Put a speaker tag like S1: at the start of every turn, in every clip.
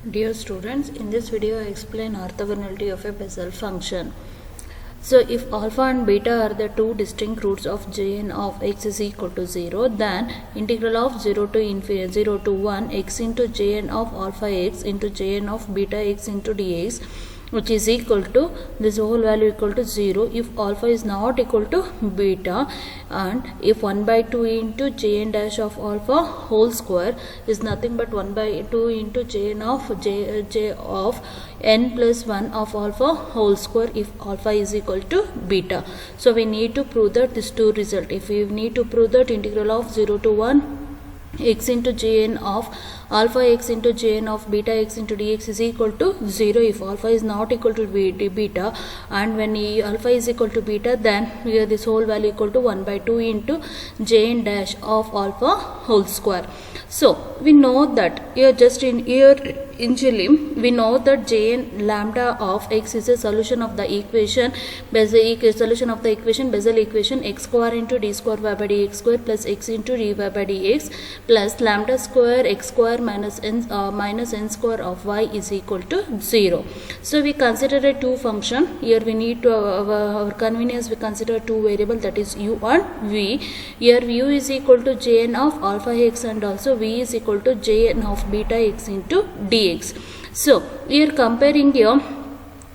S1: Dear students, in this video I explain orthogonality of a Bessel function. So if alpha and beta are the two distinct roots of Jn of x is equal to 0, then integral of 0 to 1 x into Jn of alpha x into Jn of beta x into dx, which is equal to this whole value equal to 0 if alpha is not equal to beta, and if 1 by 2 into Jn dash of alpha whole square is nothing but 1 by 2 into Jn of j of n plus 1 of alpha whole square if alpha is equal to beta. So we need to prove that this two result. If we need to prove that integral of 0 to 1 x into Jn of alpha x into Jn of beta x into dx is equal to 0 if alpha is not equal to beta, and when alpha is equal to beta, then we have this whole value equal to 1 by 2 into Jn dash of alpha whole square. So we know that initially we know that Jn lambda of x is a solution of the equation Bessel equation x square into d square y by dx square plus x into dy by dx plus lambda square x square minus n square of y is equal to 0. So we consider a two function. Here we need to our convenience we consider two variable, that is u and v. Here u is equal to Jn of alpha x and also v is equal to Jn of beta x into dx. So here comparing here,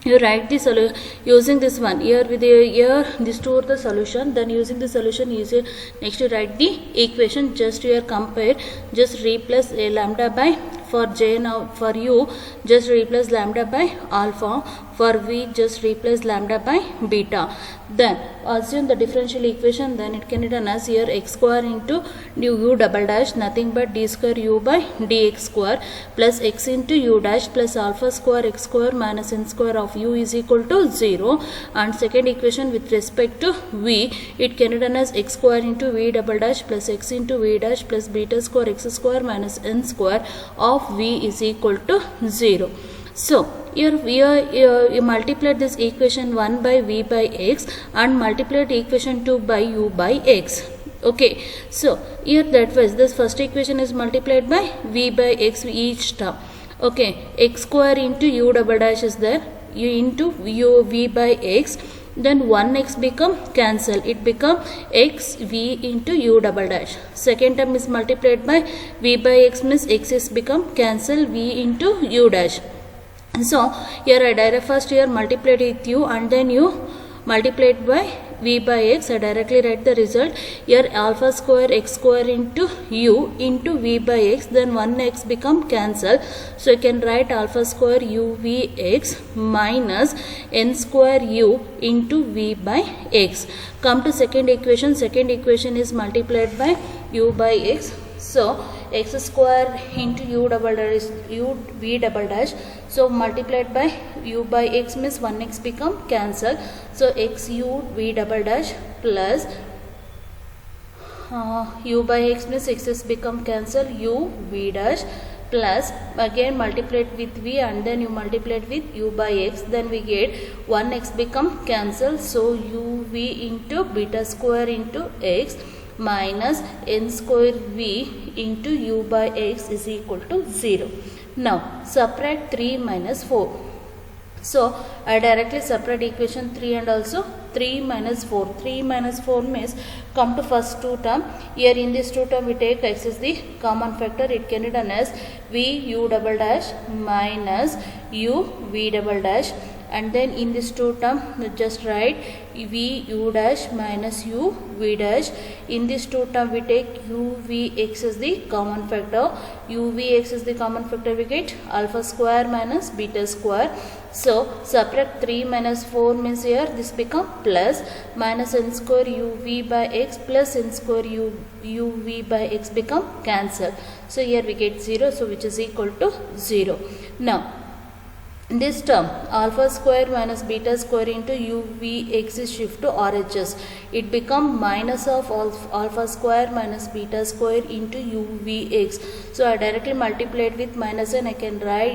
S1: you write the solution using this one. Here with here this two are the solution. Then using the solution easier. Next you write the equation. Just here compare. Just replace a lambda by for j now for u. Just replace lambda by alpha. For v just replace lambda by beta. Then assume the differential equation. Then it can be done as here x square into u double dash nothing but d square u by dx square plus x into u dash plus alpha square x square minus n square of u is equal to 0. And second equation with respect to v, it can be done as x square into v double dash plus x into v dash plus beta square x square minus n square of v is equal to 0. So here we you multiply this equation 1 by v by x and multiply equation 2 by u by x. Okay, so here that was this first equation is multiplied by v by x each term. Okay, x square into u double dash is there, u into u v by x, then 1x become cancel, it become x v into u double dash. Second term is multiplied by v by x means x is become cancel v into u dash. So here I direct first here multiplied with u and then you multiplied by v by x. I directly write the result. Here alpha square x square into u into v by x, then 1x become cancel. So you can write alpha square u v x minus n square u into v by x. Come to second equation. Second equation is multiplied by u by x. So x square into u double dash is u v double dash. So multiplied by u by x means 1x become cancel. So x u v double dash plus u by x means x is become cancel u v dash plus again multiplied with v and then you multiplied with u by x, then we get 1x become cancel. So u v into beta square into x minus n square v into u by x is equal to 0. Now subtract 3 minus 4. So I directly separate equation 3 and also 3 minus 4. 3 minus 4 means come to first two term. Here in this two term we take x is the common factor. It can be done as v u double dash minus u v double dash, and then in this two term just write v u dash minus u v dash. In this two term we take u v x as the common factor. U v x is the common factor, we get alpha square minus beta square. So subtract 3 minus 4 means here this become plus minus n square u v by x plus n square u v by x become cancel. So here we get 0, so which is equal to 0. Now this term alpha square minus beta square into u v x is shift to RHS. It become minus of alpha square minus beta square into u v x. So I directly multiplied with minus and I can write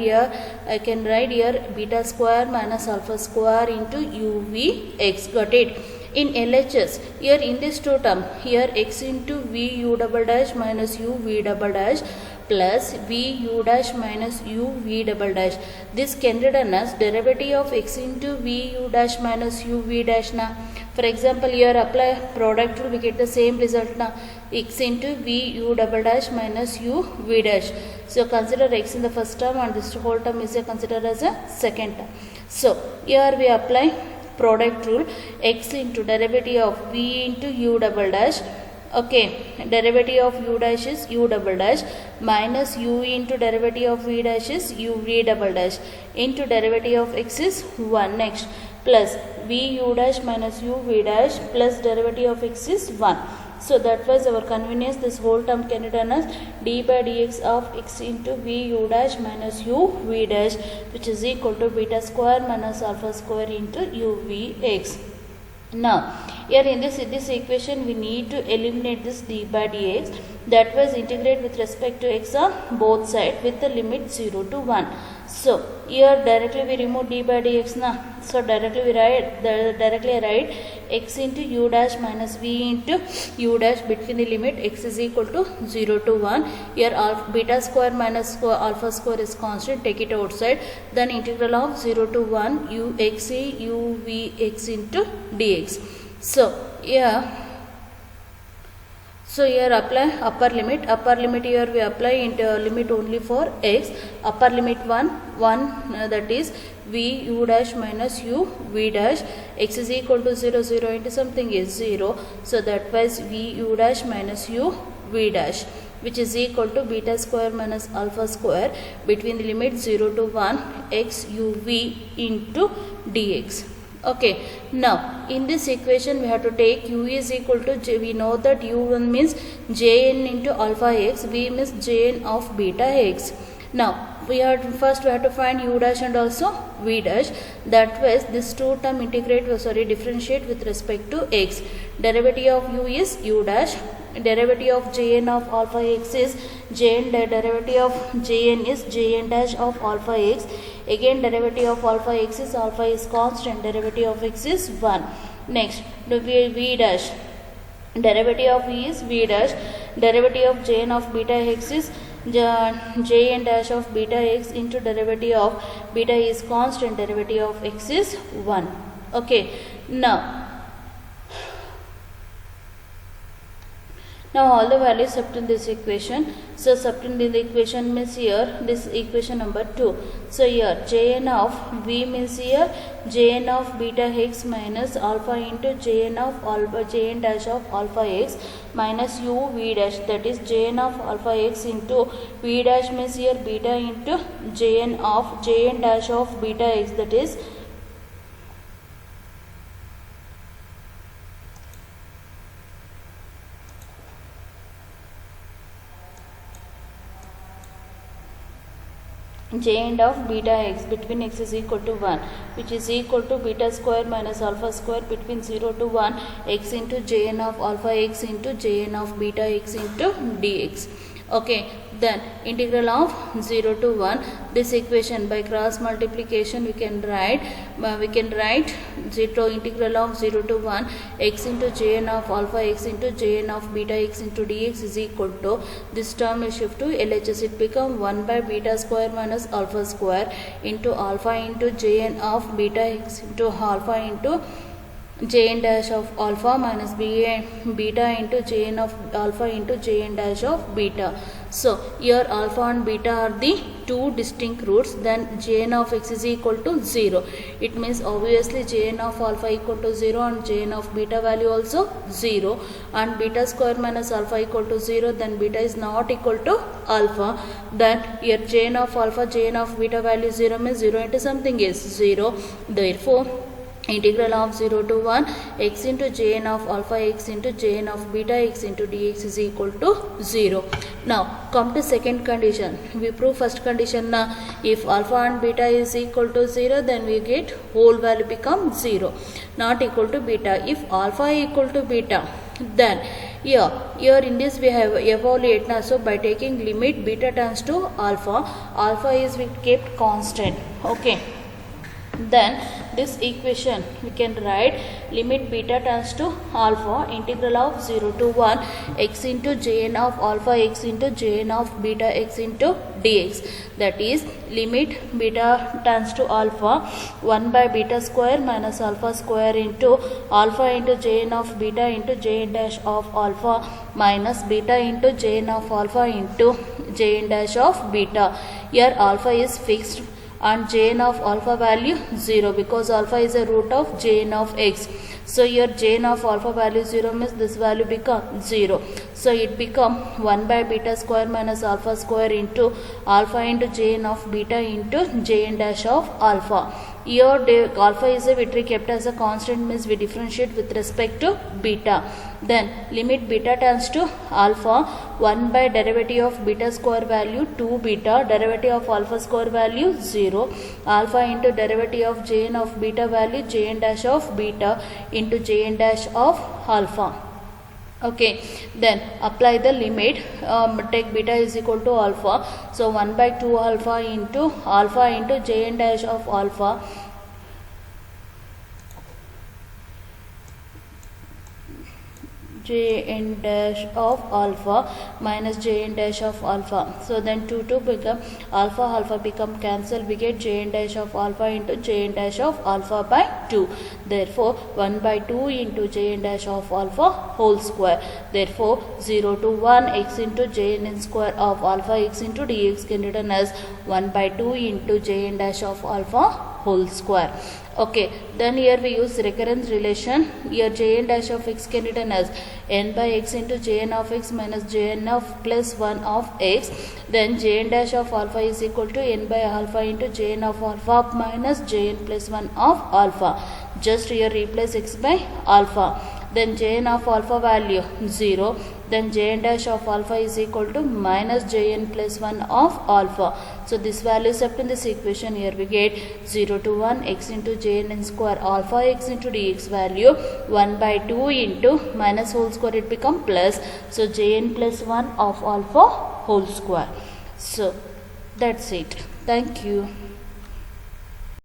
S1: here beta square minus alpha square into u v x. Got it? In LHS, here in this two term, here x into v u double dash minus u v double dash plus v u dash minus u v double dash. This can be written as derivative of x into v u dash minus u v dash na. For example, here apply product rule, we get the same result na, x into v u double dash minus u v dash. So consider x in the first term and this whole term is considered as a second term. So here we apply product rule, x into derivative of v into u double dash. Okay, derivative of u dash is u double dash minus u into derivative of v dash is u v double dash into derivative of x is 1. Next plus v u dash minus u v dash plus derivative of x is 1. So that was our convenience. This whole term can be done as d by dx of x into v u dash minus u v dash, which is equal to beta square minus alpha square into u v x. Now here in this equation we need to eliminate this d by dx, that was integrate with respect to x on both sides with the limit 0 to 1. So here directly we remove d by dx na. So directly we write x into u dash minus v into u dash between the limit x is equal to 0 to 1. Here beta square minus alpha square is constant, take it outside. Then integral of 0 to 1 u x a u v x into dx. So here apply upper limit here we apply into limit only for x. Upper limit 1 that is v u dash minus u v dash, x is equal to 0 0 into something is 0. So that was v u dash minus u v dash, which is equal to beta square minus alpha square between the limit 0 to 1 x u v into dx. Okay, now in this equation we have to take u is equal to j. We know that u1 means jn into alpha x, v means jn of beta x. Now we have to find u dash and also v dash. That was this two term differentiate with respect to x. Derivative of u is u dash, derivative of jn of alpha x is jn, derivative of jn is jn dash of alpha x. Again derivative of alpha is constant, derivative of x is 1. Next v dash, derivative of v is v dash, derivative of jn of beta x is jn dash of beta x into derivative of beta is constant, derivative of x is 1. Okay, now all the values substitute in this equation. So substitute in the equation means here this equation number 2. So here jn of v means here jn of beta x minus alpha into jn of alpha jn dash of alpha x minus u v dash, that is jn of alpha x into v dash means here beta into jn of jn dash of beta x, that is jn of beta x between x is equal to 1, which is equal to beta square minus alpha square between 0 to 1 x into jn of alpha x into jn of beta x into dx. Okay, then integral of 0 to 1, this equation by cross multiplication we can write 0 integral of 0 to 1 x into jn of alpha x into jn of beta x into dx is equal to, this term is shift to LHS, it become 1 by beta square minus alpha square into alpha into jn of beta x into alpha into jn dash of alpha minus beta into jn of alpha into jn dash of beta. So here alpha and beta are the two distinct roots. Then jn of x is equal to 0. It means obviously jn of alpha equal to 0 and jn of beta value also 0, and beta square minus alpha equal to 0, then beta is not equal to alpha. Then here jn of alpha jn of beta value 0 means 0 into something is 0. Therefore integral of 0 to 1 x into jn of alpha x into jn of beta x into dx is equal to 0. Now come to second condition. We prove first condition na, if alpha and beta is equal to 0, then we get whole value become 0, not equal to beta. If alpha equal to beta, then here in this we have evaluate now. So by taking limit beta turns to alpha is we kept constant. Okay, then this equation we can write limit beta tends to alpha integral of 0 to 1 x into jn of alpha x into jn of beta x into dx. That is limit beta tends to alpha 1 by beta square minus alpha square into alpha into jn of beta into jn dash of alpha minus beta into jn of alpha into jn dash of beta. Here alpha is fixed and jn of alpha value 0 because alpha is a root of jn of x. So your jn of alpha value 0 means this value become 0. So it become 1 by beta square minus alpha square into alpha into jn of beta into jn dash of alpha. Here alpha is a we kept as a constant means we differentiate with respect to beta. Then limit beta tends to alpha 1 by derivative of beta square value 2 beta derivative of alpha square value 0 alpha into derivative of jn of beta value jn dash of beta into jn dash of alpha. Okay, then apply the limit, take beta is equal to alpha, so 1 by 2 alpha into jn dash of alpha jn dash of alpha minus jn dash of alpha. So then 2 become alpha become cancel, we get jn dash of alpha into jn dash of alpha by 2. Therefore 1 by 2 into jn dash of alpha whole square. Therefore 0 to 1 x into jn square of alpha x into dx can written as 1 by 2 into jn dash of alpha whole square. Okay, then here we use recurrence relation. Here jn dash of x can written as n by x into jn of x minus jn of plus 1 of x. Then jn dash of alpha is equal to n by alpha into jn of alpha minus jn plus 1 of alpha. Just here replace x by alpha. Then jn of alpha value 0. Then jn dash of alpha is equal to minus jn plus 1 of alpha. So this value is kept in this equation. Here we get 0 to 1 x into jn square alpha x into dx value 1 by 2 into minus whole square it become plus. So jn plus 1 of alpha whole square. So that's it. Thank you.